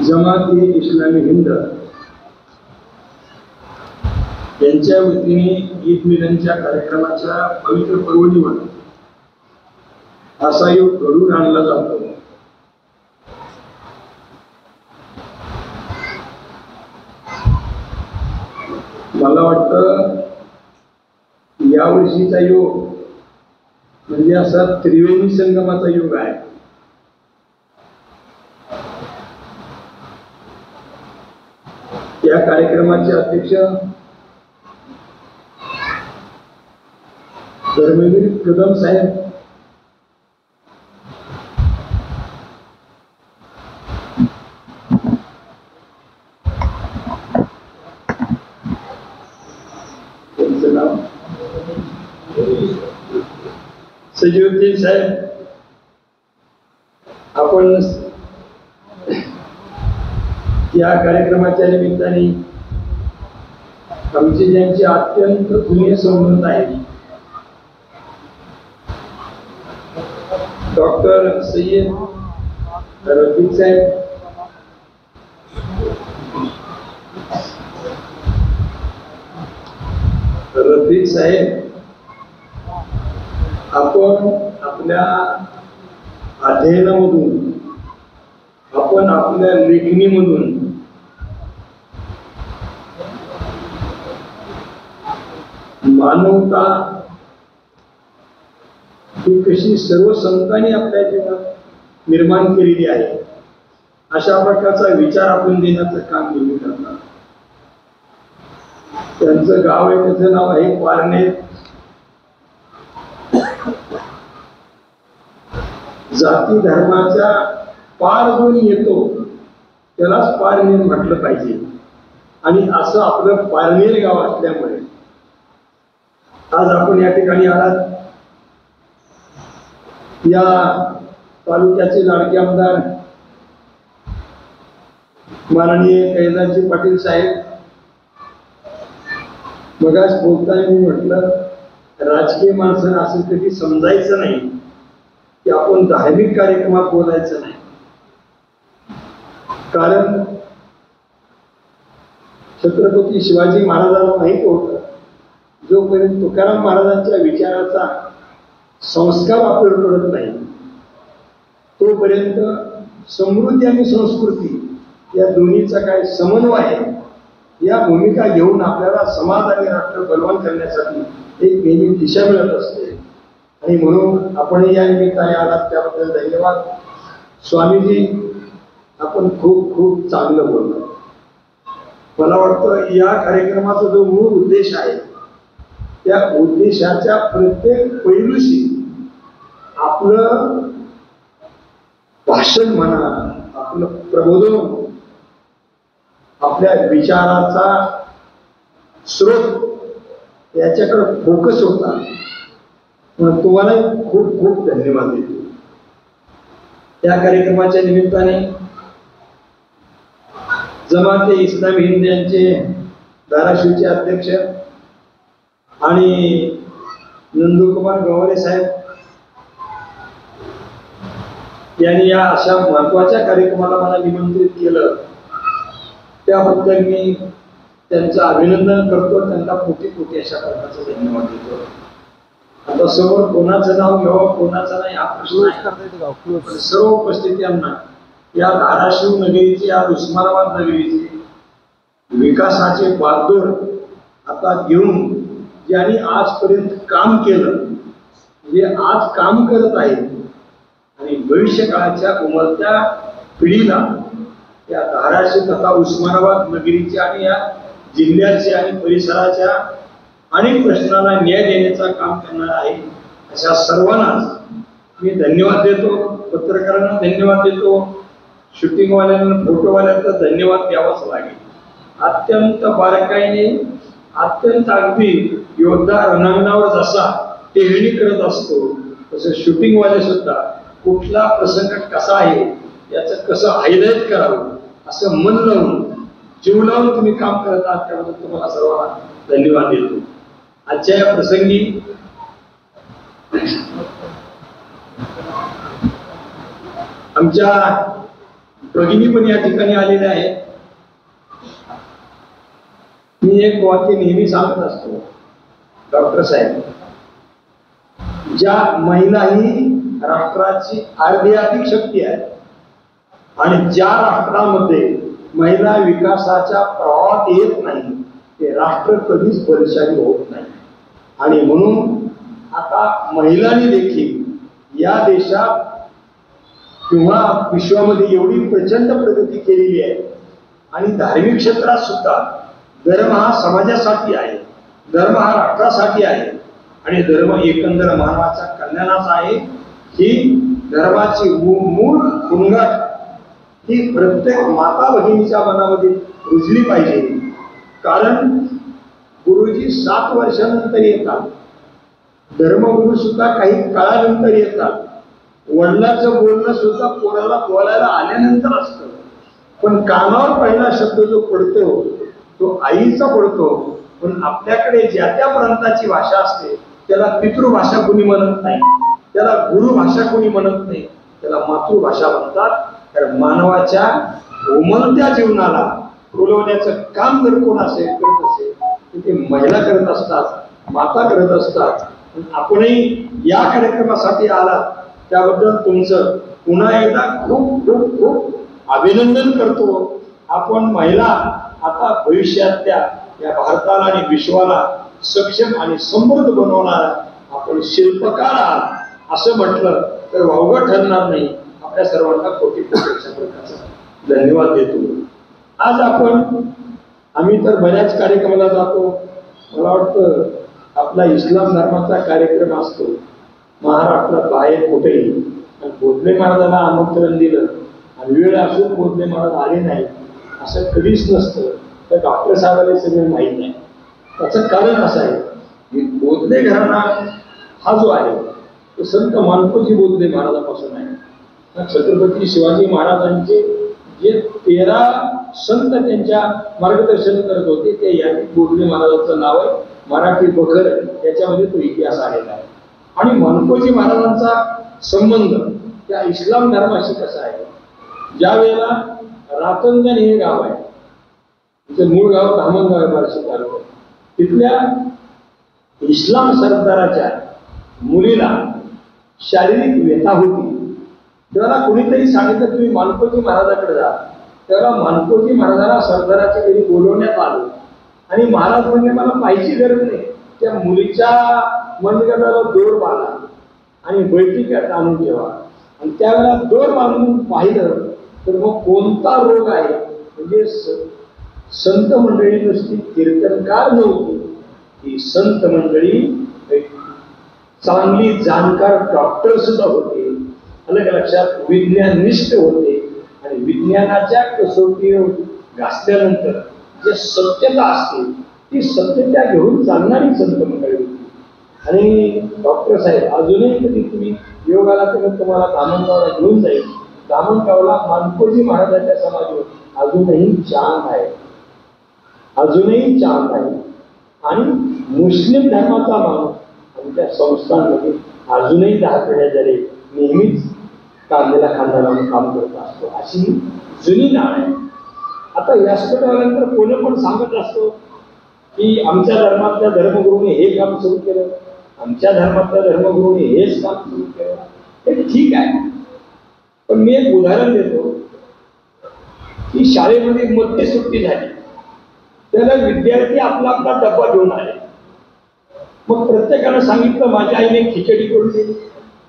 जमात-ए-इस्लामी हिंद यांच्या वतीने ईद मिलनच्या कार्यक्रमाच्या पवित्र पर्वणीवर असा योग घडून आणला जातो। मला वाटतं यावर्षीचा योग म्हणजे असा त्रिवेणी संगमाचा योग आहे। या कार्यक्रमाचे अध्यक्ष धर्मवीर कदम साहेब, त्यांचं नाव सजीवुद्दीन साहेब, आपण या कार्यक्रमाच्या निमित्ताने आमचे ज्यांचे अत्यंत जुने संबंध आहेत डॉक्टर सय्यद रफीक साहेब, आपण आपल्या अध्ययनामधून, आपण आपल्या लेखणीमधून मानवता ही कशी सर्व संतांनी आपल्या जीवनात निर्माण केलेली आहे अशा प्रकारचा विचार आपण देण्याचं काम नेहमी करतात। त्यांचं गाव आहे, त्याचं नाव आहे पारनेर। जाती धर्माच्या पार जो येतो त्यालाच पारनेर म्हटलं पाहिजे आणि असं आपलं पारनेर गाव असल्यामुळे आज आपण या ठिकाणी आलात। या तालुक्याचे लाडके आमदार माननीय कैलासजी पाटील साहेब, मगाच बोलताना मी म्हटलं राजकीय माणसांना असं कधी समजायचं नाही की आपण धार्मिक कार्यक्रमात बोलायचं नाही, कारण छत्रपती शिवाजी महाराजांना माहित होतं जोपर्यंत तुकाराम महाराजांच्या विचाराचा संस्कार आपल्याला पडत नाही तोपर्यंत समृद्धी आणि संस्कृती या दोन्हीचा काय समन्वय आहे या भूमिका घेऊन आपल्याला समाज आणि राष्ट्र बलवान करण्यासाठी एक नेहमी दिशा मिळत असते आणि म्हणून आपण या निमित्ताने आलात त्याबद्दल धन्यवाद। स्वामीजी, आपण खूप खूप चांगलं बोलला। मला वाटतं या कार्यक्रमाचा जो मूळ उद्देश आहे त्या उद्देशाच्या प्रत्येक पैलूशी आपलं भाषण म्हणा, आपलं प्रबोधन, आपल्या विचाराचा स्रोत याच्याकडे फोकस होता। तुम्हाला खूप खूप धन्यवाद देतो। या कार्यक्रमाच्या निमित्ताने जमात-ए-इस्लामी हिंद यांचे धाराशिवचे अध्यक्ष आणि नंदकुमार गवारे साहेब यांनी या अशा महत्वाच्या कार्यक्रमाला मला निमंत्रित केलं त्याबद्दल मी त्यांचं अभिनंदन करतो, त्यांना कोटी कोटी अशा प्रकारचा धन्यवाद देतो। आता समोर कोणाचं नाव घ्यावं कोणाचं नाही हा प्रश्न आहे। सर्व उपस्थितांना या धाराशिव नगरीची, या उस्मानाबाद नगरीची विकासाचे बागडोर आता घेऊन ज्यांनी आजपर्यंत काम केलं, जे आज काम करत आहेत आणि भविष्य काळाच्या उमलत्या पिढीला या धाराशिव तथा उस्मानाबाद नगरीची आणि या जिल्ह्याच्या आणि परिसराच्या अनेक प्रश्नांना न्याय देण्याचं काम करणार आहे अशा सर्वांनाच मी धन्यवाद देतो। पत्रकारांना धन्यवाद देतो, शूटिंगवाल्यांना, फोटोवाल्यांना धन्यवाद द्यावाच लागेल। अत्यंत बारकाईने, अत्यंत अगदी योद्धा रणांगणावर जसा टेहळणी करत असतो तसं शूटिंगवाले सुद्धा कुठला प्रसंग कसा आहे याचं कसं हायलाइट करावं असं मन लावून, जीव लावून तुम्ही काम करत आहात त्याबद्दल तुम्हाला सर्वांना धन्यवाद देतो। आजच्या या प्रसंगी आमच्या भगिनी पण या ठिकाणी आलेल्या आहेत. मी एक वाक्य नेहमी सांगत असतो, डॉक्टर साहेब, ज्या महिला ही राष्ट्राची अर्धी शक्ती आहे आणि ज्या राष्ट्रामध्ये महिला विकासाच्या प्रवाहात येत नाही ते राष्ट्र कधीच परेशानी होत नाही. आणि म्हणून आता महिलांनी देखील या देशात किंवा विश्वामध्ये एवढी प्रचंड प्रगती केलेली आहे. आणि धार्मिक क्षेत्रात सुद्धा धर्म हा समाजासाठी आहे, धर्म हा राष्ट्रासाठी आहे आणि धर्म एकंदर मानवाच्या कल्याणाचा आहे. ही धर्माची मूळ खुणगाट ही प्रत्येक माता भगिनीच्या मनामध्ये रुजली पाहिजे. कारण गुरुजी 7 वर्षानंतर येतात, धर्मगुरू सुद्धा काही काळानंतर येतात, वडिलांचं बोलणं सुद्धा पोराला बोलायला आल्यानंतर असतं. पण कानावर पहिला शब्द जो पडतो तो आईचा पडतो. पण आपल्याकडे ज्या त्या प्रांताची भाषा असते त्याला पितृभाषा कोणी म्हणत नाही, त्याला गुरुभाषा कोणी म्हणत नाही, त्याला मातृभाषा म्हणतात. तर मानवाच्या उमलत्या जीवनाला फुलवण्याचं काम जर कोण असेल करत असेल तर ते महिला करत असतात, माता करत असतात. आपणही या कार्यक्रमासाठी आला त्याबद्दल तुमचं पुन्हा एकदा खूप खूप खूप अभिनंदन करतो. आपण महिला आता भविष्यातल्या या भारताला आणि विश्वाला सक्षम आणि समृद्ध बनवणारा आपण शिल्पकार आहात असं म्हटलं तर वावगं ठरणार नाही. आपल्या सर्वांना कोटी कोटी धन्यवाद देतो. आज आम्ही तर बऱ्याच कार्यक्रमाला जातो. मला वाटतं आपला इस्लाम धर्माचा कार्यक्रम असतो महाराष्ट्रात बाहेर कुठेही, आणि भोसले महाराजांना आमंत्रण दिलं आणि वेळ असून भोसले महाराज आले नाही असं कधीच नसतं. तर डॉक्टर साहेबांना सगळं माहीत आहे. त्याचं कारण असं आहे की भोसले घराणा हा जो आहे तो संत मानकोजी भोसले महाराजांपासून आहे. छत्रपती शिवाजी महाराजांचे जे 13 संत त्यांच्या मार्गदर्शन करत होते ते या भोसले महाराजांचं नाव आहे. मराठी बखर याच्यामध्ये तो इतिहास आलेला आहे. आणि मानकोजी महाराजांचा संबंध त्या इस्लाम धर्माशी कसा आहे. ज्या वेळेला रातंजण हे गाव आहे, तिचं मूळ गाव धामणगाव आहे बार्शी तालुक्यात, तिथल्या इस्लाम सरदाराच्या मुलीला शारीरिक व्यथा होती. तेव्हा कोणीतरी सांगितलं तुम्ही मानकोजी महाराजाकडे जा. तेव्हा मानकोजी महाराजांना सरदाराच्या घरी बोलवण्यात आलं आणि महाराज म्हणजे मला पाहिजे गरज नाही, त्या मुलीच्या मनगटाला दोर बांधा आणि बैठकीत आणून ठेवा. आणि त्यावेळेला दोर बांधून पाहिलं तर मग कोणता रोग आहे. म्हणजे संत मंडळी नुसती कीर्तनकार नव्हती, ही संत मंडळी चांगली जाणकार डॉक्टर सुद्धा होते. अलग लक्षात विज्ञाननिष्ठ होते आणि विज्ञानाच्या कसोटीवर घासल्यानंतर जे सत्यता असते ती सत्यता घेऊन चालणारी संत मंडळी होती. आणि डॉक्टर साहेब अजूनही कधी तुम्ही योगाला तर तुम्हाला धामणगावला घेऊन जाईल. धामणगावला मानकोजी महाराजांच्या समाधीवर अजूनही चांद आहे, अजूनही चांद आहे. आणि मुस्लिम धर्माचा माणूस आमच्या संस्थांमध्ये अजूनही 10 पिढ्या झाले नेहमीच कांद्याला खांदा लावून काम करत असतो. अशी जुनी नाळ आहे. आता व्यासपीठानंतर कोणी पण सांगत असतो की आमच्या धर्मातल्या धर्मगुरूने हे काम सुरू केलं, आमच्या धर्मातल्या धर्मगुरूने हेच काम सुरू केलं. हे ठीक आहे, पण मी एक उदाहरण देतो की शाळेमध्ये मध्य सुट्टी झाली, त्याला विद्यार्थी आपला आपला डब्बा घेऊन आले. मग प्रत्येकानं सांगितलं माझ्या आईने खिचडी करून दिली,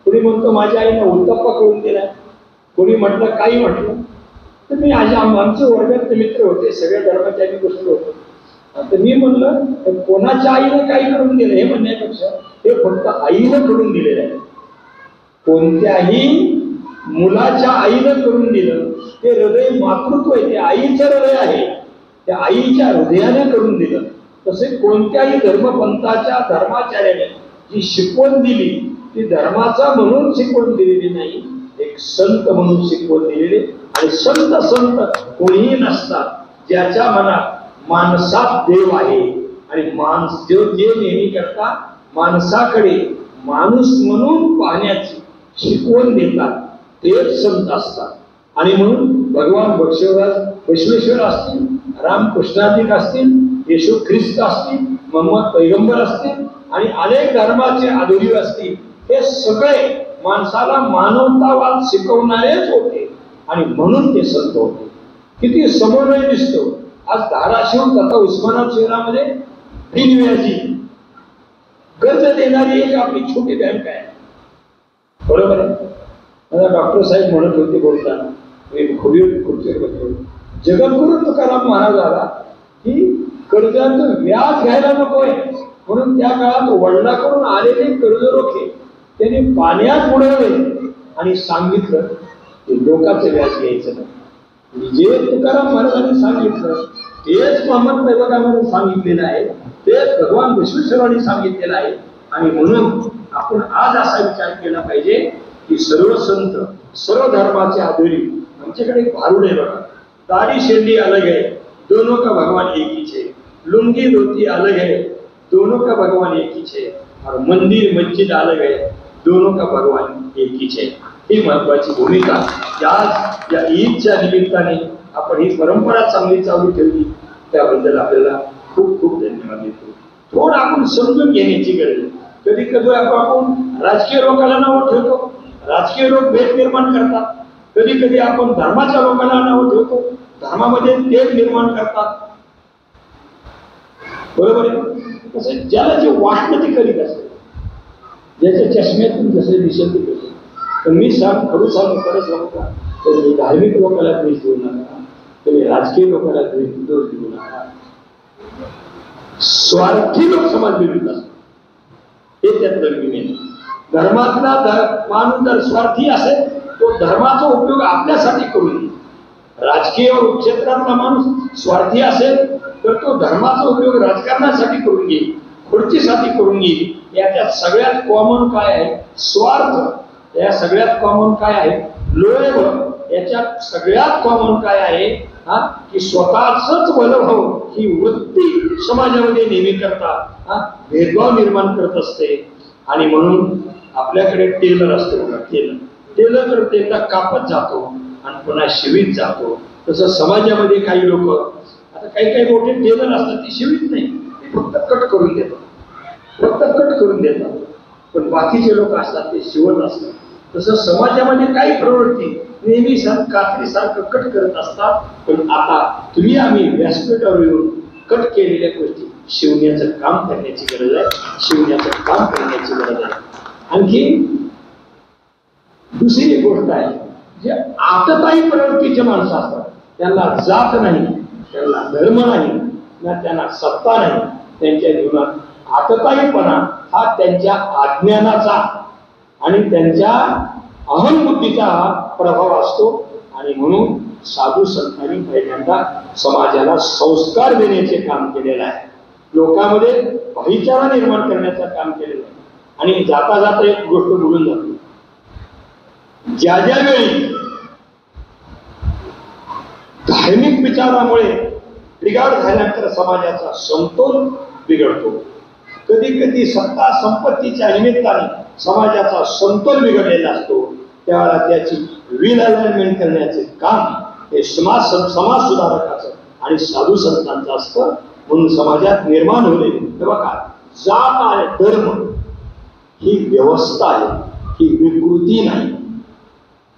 कोणी म्हणतो माझ्या आईने उत्तप्पा करून दिला, कोणी म्हटलं काही म्हटलं. तर मी आमचे वर्गातले मित्र होते, सगळ्या धर्माचे आम्ही बसलो होतो. तर मी म्हणलं कोणाच्या आईनं काही करून दिलं हे म्हणण्यापेक्षा हे फक्त आईनं करून दिलेलं आहे. कोणत्याही मुलाच्या आईनं करून दिलं ते हृदय मातृत्व आहे, ते आईचं हृदय आहे, त्या आईच्या हृदयाने करून दिलं. तसे कोणत्याही धर्मपंथाच्या धर्माचार्याने जी शिकवण दिली ती धर्माचा म्हणून शिकवण दिलेली नाही, एक संत म्हणून शिकवण दिलेली. आणि संत कोणीही नसतात ज्याच्या मनात माणसात देव आहे. आणि देव जे नेहमी करता माणसाकडे माणूस म्हणून पाहण्याची शिकवण देतात तेच संत असतात. आणि म्हणून भगवान बसवेश्वर असतील, रामकृष्णाधिक असतील, येशू ख्रिस्त असतील, मोहम्मद पैगंबर असतील आणि अनेक धर्माचे आधुरी असतील, हे सगळे माणसाला मानवतावाद शिकवणारेच होते आणि म्हणून ते संत होते. किती समन्वय दिसतो. आज धाराशिव तथा उस्मानाबाद शहरामध्ये बिनव्याजी कर्ज देणारी एक आपली छोटी बँक आहे. बरोबर आहे. मला डॉक्टर साहेब म्हणत होते बोलताना, मी खुर्चीवर बसलो, जगद्गुरु तुकाराम महाराजाला की कर्जाचं व्याज घ्यायला नकोय म्हणून त्या काळात वडिलांकडून आलेले कर्जरोखे त्यांनी पाण्यात बुडवले आणि सांगितलं की लोकांचं व्याज घ्यायचं नाही. जे तुकाराम महाराजांनी सांगितलं तेच मोहम्मद पैगंबरांनी सांगितलेलं आहे, तेच भगवान विश्वेश्वरांनी सांगितलेलं आहे. आणि म्हणून आपण आज असा विचार केला पाहिजे की सर्व संत, सर्व धर्माचे आधुरी, आमच्याकडे एक भारूड आहे बघा, दाढी शेंडी अलग है दोनों का भगवान एक ही है, लुंगी धोती अलग है दोनों का भगवान एक ही है, और मंदिर मस्जिद अलग है दोनों का भगवान एक ही है. ही महत्वाची भूमिका आज या ईदच्या निमित्ताने आपण ही परंपरा चांगली चालू ठेवली, त्याबद्दल आपल्याला खूप खूप धन्यवाद देतो. थोडं आपण समजून घेण्याची गरज आहे. कधी कधी आपण राजकीय लोकांना नाव ठेवतो, राजकीय लोक भेद निर्माण करतात. कधी कधी आपण धर्माच्या लोकांना नाव ठेवतो, धर्मामध्ये तेढ निर्माण करतात. बरोबर आहे. तसं ज्याला जे वाटतं ते करीत असते, ज्याच्या चष्म्यातून जसे दिसत ते. पण मी खरं सांगू का, तुम्ही धार्मिक लोकांना द्वेष देऊ नका, तुम्ही राजकीय लोकांना दोष देऊ नका. स्वार्थी लोक समाज विरुद्ध असतात, हे त्यातलं विमेन. धर्मातला माणूस जर स्वार्थी असेल तो धर्माचा उपयोग आपल्यासाठी करून घेईल. राजकीय क्षेत्रातला माणूस स्वार्थी असेल तर तो धर्माचा उपयोग राजकारणासाठी करून घेईल, खुर्चीसाठी करून घेईल. याच्यात सगळ्यात कॉमन काय आहे? स्वार्थ. या सगळ्यात कॉमन काय आहे? लोभ. याच्यात सगळ्यात कॉमन काय आहे? की स्वतःच बलभाव ही वृत्ती समाजामध्ये नेहमी करतात, भेदभाव निर्माण करत असते. आणि म्हणून आपल्याकडे टेलर असतो बघा, टेलर तर त्याला कापत जातो आणि पुन्हा शिवीत जातो. तसं समाजामध्ये काही लोक, आता काही मोठे टेलर असतात ते शिवीत नाही, ते फक्त कट करून देतात, पण बाकीचे लोक असतात ते शिवत असतात. तसं समाजामध्ये काही प्रवृत्ती नेहमी कात्रीसारखं कट करत असतात. पण आता तुम्ही आम्ही व्यासपीठावर येऊन कट केलेल्या गोष्टी शिवण्याचं काम करण्याची गरज आहे, शिवण्याचं काम करण्याची गरज आहे. आणखी दुसरी गोष्ट आहे, जे आतताई प्रवृत्तीचे माणसं असतात त्यांना जात नाही, त्यांना धर्म नाही, ना त्यांना सत्ता नाही. त्यांच्या जीवनात आतताईपणा हा त्यांच्या अज्ञानाचा आणि त्यांच्या अहंबुद्धीचा प्रभाव असतो. आणि म्हणून साधू संतांनी पहिल्यांदा समाजाला संस्कार देण्याचे काम केलेलं आहे, लोकांमध्ये भाईचारा निर्माण करण्याचं काम केलेलं आहे. आणि जाता जाता एक गोष्ट बोलून जातो, ज्या वेळी धार्मिक विचारामुळे बिघाड झाल्यानंतर समाजाचा समतोल बिघडतो. कधी कधी सत्ता संपत्तीच्या निमित्ताने समाजाचा समतोल बिघडलेला असतो. त्यावेळेला त्याची रिअलाइनमेंट करण्याचे काम हे समाज सुधारकाचं आणि साधू संतांचं असतं. म्हणून समाजात निर्माण होणे, बघा, जात आणि धर्म ही व्यवस्था आहे, ही विकृती नाही.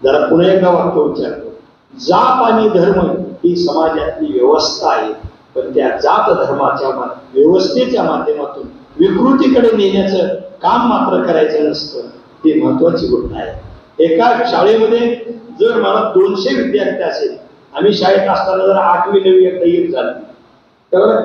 जरा पुन्हा एकदा वाक्य उच्चारतो, जात आणि धर्म ही समाजातली व्यवस्था आहे, पण त्या जात धर्माच्या व्यवस्थेच्या माध्यमातून विकृतीकडे नेण्याचं काम मात्र करायचं नसतं. ही महत्वाची गोष्ट आहे. एका शाळेमध्ये जर मला 200 विद्यार्थी असेल, आम्ही शाळेत असताना जर 8वी 9वी एकदा येत झाली तर